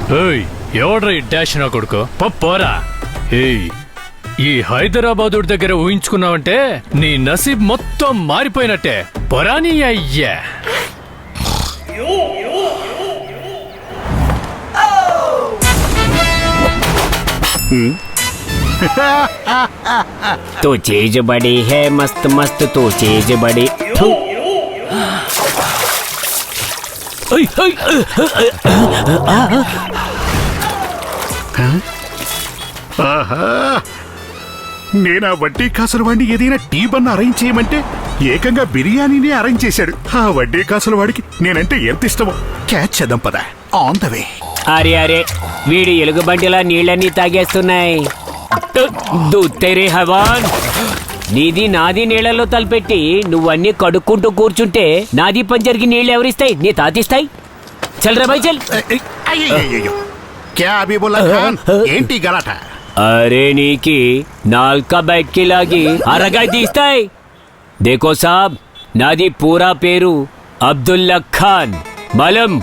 ఎవడ్రా ఈ డాష్ నా కొడుకు పోరా. ఈ హైదరాబాదు దగ్గర ఊహించుకున్నావంటే నీ నసీబ్ మొత్తం మారిపోయినట్టే. పొరాని అయ్యా तो चीज बड़ी है मस्त मस्त तो चीज बड़ी నేనా వడ్డీ కాసుల వాడిని ఏదైనా టీ బన్ అరేంజ్ చేయమంటే ఏకంగా బిర్యానీని అరేంజ్ చేశాడు. ఆ వడ్డీ కాసుల వాడికి నేనంటే ఎంత ఇష్టమో. క్యాచ్ చేద్దాం పద. On the way. అరే అరే వీడి ఎలుగుబంటిలా నీళ్ళన్నీ తాగేస్తున్నాయి. దూత్తేరే హవాన్ నీది నాది నీళ్లలో తలపెట్టి నువ్వన్నీ కడుక్కుంటూ కూర్చుంటే నాది పంచర్కి నీళ్ళు ఎవరిస్తాయి? నీ తాతిస్తాయి. చల్ రా భాయ్ చల్. క్యా హబీబుల్లా ఖాన్ ఏంటి గలాట? అరే నీకి నాల్కా బయటికి లాగి అరగా తీస్తాయి. దేకో సాబ్ నాది పూరా పేరు అబ్దుల్లా ఖాన్ మలం.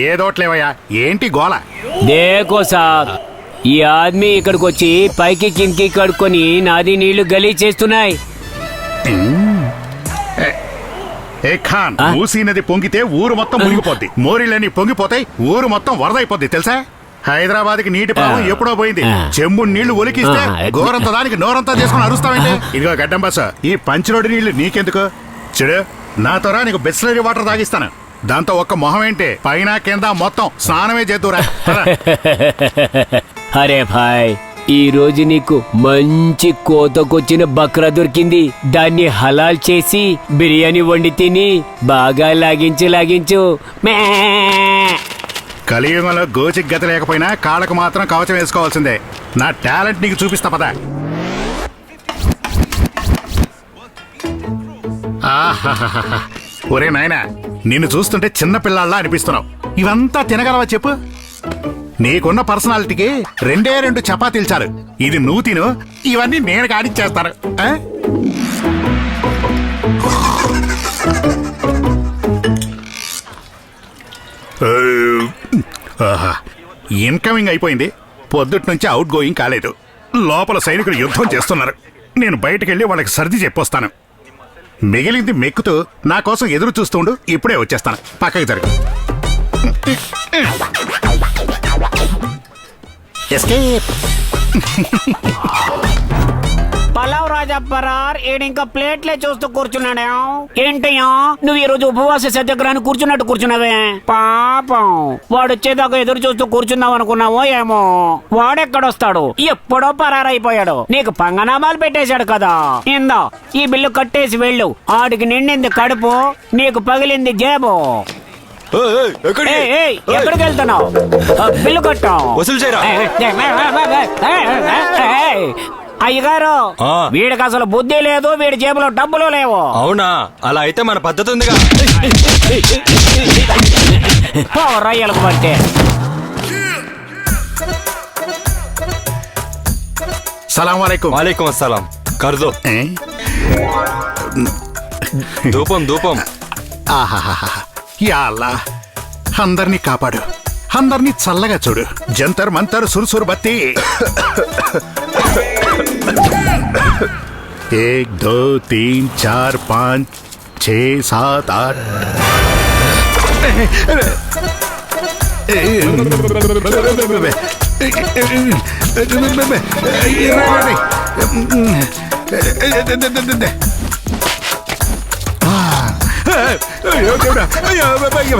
ఏదోట్లేవయ్యా ఏంటి గోల? దేకో సాబ్ ఈ ఆద్మీ ఇక్కడికి వచ్చి పైకి కిందకి కడుక్కొని నాది నీళ్లు గలీజ్ చేస్తున్నాయి. ఏ ఖాన్ మూసీ నది పొంగితే ఊరు మొత్తం మునిగిపోద్ది. మోరీలన్నీ పొంగిపోతాయి, ఊరు మొత్తం వరదైపోద్ది తెలుసా? హైదరాబాద్ కి నీటి ప్రవాహం ఎప్పుడో పోయింది. చెంబు నీళ్లు ఒలికిస్తే గోరంత దానికి నోరంతా చేసుకుని అరుస్తావంటే. ఇదిగో గడ్డం బస్, ఈ పంచిరోడి నీళ్లు నీకెందుకు? చూడు నాతోరా నీకు బిస్లరీ వాటర్ తాగిస్తాను. దాంతో ఒక్క మొహం ఏంటి పైన కింద మొత్తం స్నానమే చేద్దురా. అరే భాయ్ ఈ రోజు నీకు మంచి కోతకొచ్చిన బక్రా దొరికింది. దాన్ని హలాల్ చేసి బిర్యానీ వండి తిని బాగా లాగించు. కలియుగంలో గోచికి గత లేకపోయినా కాళ్ళకు మాత్రం కవచం వేసుకోవాల్సిందే. నా టాలెంట్ నీకు చూపిస్తా పద. ఒరే నాయనా నిన్ను చూస్తుంటే చిన్న పిల్లాళ్ళ అనిపిస్తున్నావు. ఇవంతా తినగలవా చెప్పు? నీకున్న పర్సనాలిటీకి 2 చపాతీలు చాలు. ఇది నువ్వు తిను, ఇవన్నీ నేను కాడిచ్చేస్తాను. ఇన్కమింగ్ అయిపోయింది, పొద్దుటి నుంచి అవుట్ గోయింగ్ కాలేదు. లోపల సైనికులు యుద్ధం చేస్తున్నారు. నేను బయటకెళ్ళి వాళ్ళకి సర్ది చెప్పొస్తాను. మిగిలింది మెక్కుతూ నా కోసం ఎదురు చూస్తుండు. ఇప్పుడే వచ్చేస్తాను. పక్కకి జరుగు. పలావ్ రాజా పరార్ ఏడింకా ప్లేట్లే చూస్తూ కూర్చున్నాడే. ఏంటయ్యా నువ్వు ఈ రోజు ఉపవాస సత్యాగ్రహాన్ని కూర్చున్నావే? పాపం వాడు వచ్చేదాకా ఎదురు చూస్తూ కూర్చున్నావు అనుకున్నావో ఏమో. వాడెక్కడొస్తాడు, ఎప్పుడో పరారైపోయాడు. నీకు పంగనామాలు పెట్టేశాడు కదా. ఇందా ఈ బిల్లు కట్టేసి వెళ్ళు. ఆడికి నిండింది కడుపు, నీకు పగిలింది జేబు. ఎక్కడికి వెళ్తున్నావు? బిల్లు కట్టావు. అయ్యగారు వీడికి అసలు బుద్ధి లేదు, వీడి జేబులో డబ్బులు లేవు. అవునా? అలా అయితే మన పద్ధతి ఉందిగా. రొయ్యలకు పట్టే. సలాం వాలేకుం. వాలేకుం అస్సలాం. కర్దో ధూపం. యా అల్లా అందరినీ కాపాడు, అందరినీ చల్లగా చూడు. జంతర్ మంతర్ సురుసురు బత్తి. 1 2 3 4 5 6 7 8. అయ్యో దేవుడా, అయ్యో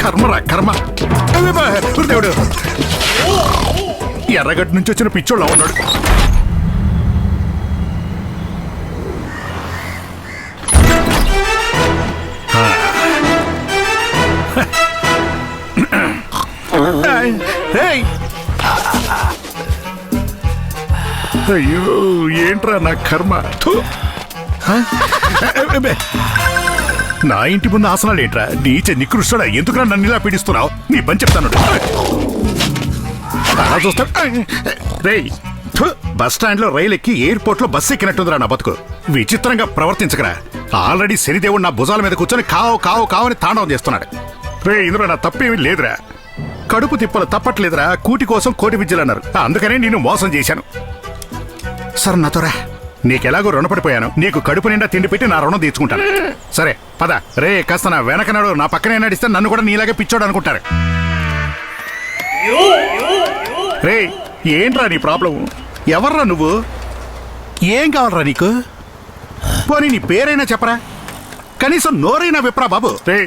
కర్మరా కర్మ. దేవుడు ఎర్రగడ్డ నుంచి వచ్చిన పిచ్చోళ్ళ ఉన్నాడు. అయ్యో ఏంట్రా నా కర్మ. నా ఇంటి ముందు ఆసనాలు ఏంట్రా? నీచ నికృష్టుడా, ఎందుకురా నన్ను ఇలా పీడిస్తున్నావు? నీ పని చెప్తాను. అలా చూస్తా రేయ్ బస్ స్టాండ్ లో రైలు ఎక్కి ఎయిర్పోర్ట్ లో బస్సు ఎక్కినట్టుందిరా నా బతుకు. విచిత్రంగా ప్రవర్తించకరా. ఆల్రెడీ శనిదేవుడు నా భుజాల మీద కూర్చొని కావు కావు కావని తాండవం చేస్తున్నాడు. రే ఇందులో నా తప్పేమీ లేదురా. కడుపు తిప్పలు తప్పట్లేదురా. కూటి కోసం కోటి విద్యలు అన్నారు, అందుకనే నేను మోసం చేశాను. సరే నాతోరా, నీకెలాగో రుణపడిపోయాను. నీకు కడుపు నిండా తిండి పెట్టి నా రుణం తీర్చుకుంటాను. సరే పద. రే కాస్త నా వెనకనాడు నా పక్కనే నడిస్తే నన్ను కూడా నీలాగే పిచ్చోడు అనుకుంటారు. రే ఏంట్రా నీ ప్రాబ్లం? ఎవర్రా నువ్వు? ఏం కావాలరా నీకు? పోనీ నీ పేరైనా చెప్పరా, కనీసం నోరైనా విప్రా బాబు. రే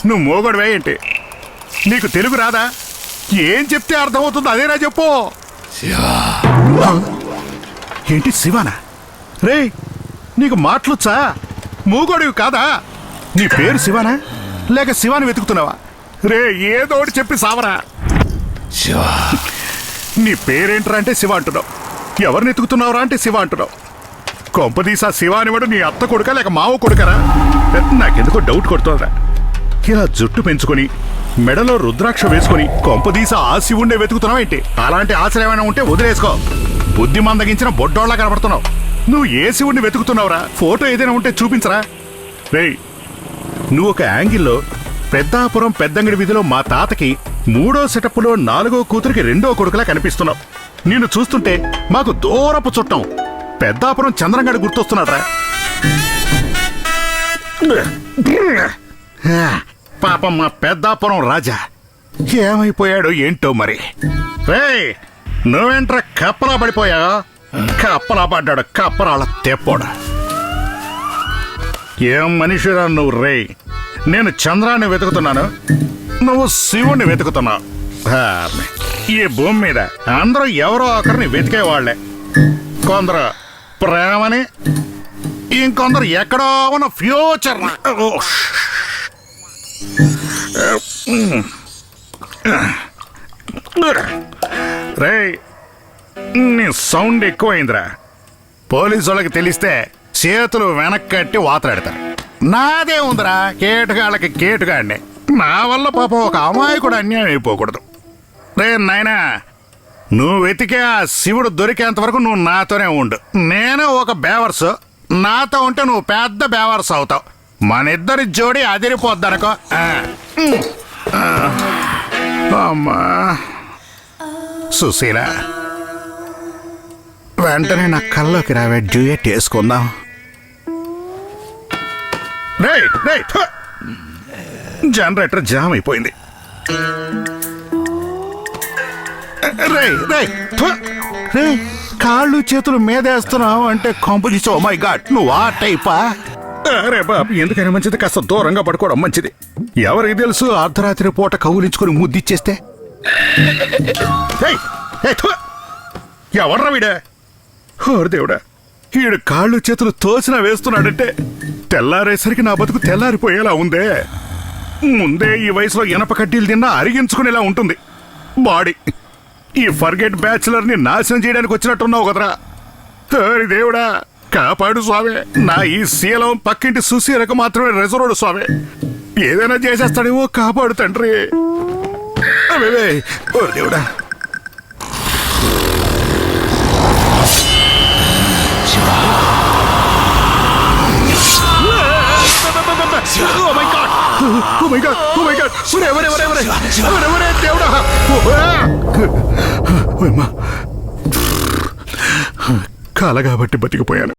నువ్వు మోగొడవే ఏంటి? నీకు తెలుగు రాదా? ఏం చెప్తే అర్థమవుతుందో అదేనా చెప్పు. ఏంటి శివానా? రే నీకు మాటలుచ్చా? మూగోడివి కాదా? నీ పేరు శివానా లేక శివాని వెతుకుతున్నావా? రే ఏదోటి చెప్పి సావరా. నీ పేరేంట్రా అంటే శివ అంటున్నావు. ఎవరిని ఎత్తుకుతున్నావురా అంటే శివ అంటున్నావు. కొంపదీసా శివ అనేవాడు నీ అత్త కొడుకా లేక మావ కొడుకరా? నాకెందుకో డౌట్ కొడుతుందా. ఇలా జుట్టు పెంచుకొని మెడలో రుద్రాక్ష వేసుకొని కొంపదీసా ఆ శివుండే వెతుకుతున్నావు ఏంటి? అలాంటి ఆశలు ఏమైనా ఉంటే వదిలేసుకో. బుద్ధి మందగించిన బొడ్డోళ్ళ కనబడుతున్నావు. నువ్వు ఏ శివుణ్ణి వెతుకుతున్నావురా? ఫోటో ఏదైనా ఉంటే చూపించరా. రేయ్ నువ్వు ఒక యాంగిల్లో పెద్దాపురం పెద్దంగడి వీధిలో మా తాతకి 3వ సెటప్లో 4వ కూతురికి 2వ కొడుకులా కనిపిస్తున్నావు. నిన్ను చూస్తుంటే మాకు దూరపు చుట్టం పెద్దాపురం చంద్రంగడి గుర్తొస్తున్నాడ్రా. పాపం మా పెద్దాపురం రాజా ఏమైపోయాడో ఏంటో మరి. రేయ్ నువ్వేంట్రా కప్పలా పడిపోయావా? కప్పలా పడ్డాడు కప్పరాళ్ళ తెప్పోడా. ఏం మనిషిరా నువ్వు? రేయ్ నేను చంద్రాన్ని వెతుకుతున్నాను, నువ్వు శివుణ్ణి వెతుకుతున్నావు. ఈ భూమి మీద అందరూ ఎవరో ఒకరిని వెతికేవాళ్లే. కొందరు ప్రేమని, ఇంకొందరు ఎక్కడో ఉన్న ఫ్యూచర్. రే నీ సౌండ్ ఎక్కువైందిరా. పోలీసు వాళ్ళకి తెలిస్తే చేతులు వెనక్కట్టి వాతలాడతారు. నాదే ఉందిరా కేటుగాళ్ళకి కేటుగాడిని. నా వల్ల పాపం ఒక అమాయకుడు అన్యాయం అయిపోకూడదు. రే నాయనా నువ్వు వెతికే ఆ శివుడు దొరికేంత వరకు నువ్వు నాతోనే ఉండు. నేను ఒక బేవర్సు, నాతో ఉంటే నువ్వు పెద్ద బేవర్స్ అవుతావు. మన ఇద్దరి జోడి అదిరిపోద్దనుకో. అమ్మా సుశీల వెంటనే నా కల్లోకి రావే, డ్యూయట్ వేసుకుందాం. జనరేటర్ జామ్ అయిపోయింది. కాళ్ళు చేతులు మీదేస్తున్నావు అంటే కాంపిటీస్. ఓ మై గాడ్ నువ్వు ఆ టైపా? అరే బాబు ఎందుకైనా మంచిది కాస్త దూరంగా పడుకోవడం మంచిది. ఎవరికి తెలుసు అర్ధరాత్రి పూట కౌలించుకొని ముద్దిచ్చేస్తే. ఎవర్రా వీడా? ఓరు దేవుడా, ఈడు కాళ్ళు చేతులు తోసినా వేస్తున్నాడంటే తెల్లారేసరికి నా బతుకు తెల్లారిపోయేలా ఉందే. ముందే ఈ వయసులో ఇనప కడ్డీలు తిన్నా అరిగించుకునేలా ఉంటుంది బాడీ. ఈ ఫర్గెట్ బ్యాచులర్ ని నాశనం చేయడానికి వచ్చినట్టున్నావు కదరా. హరి దేవుడా కాపాడు స్వామి. నా ఈ శీలం పక్కింటి సుశీలకు మాత్రమే రిజర్వ్డ్ స్వామి. ఏదైనా చేసేస్తాడేమో కాపాడు తండ్రి. ఓరి దేవుడా. Oh my God! Oh my God! Oh my God! దేవుడా! కాలగా బట్టి బతికిపోయాను.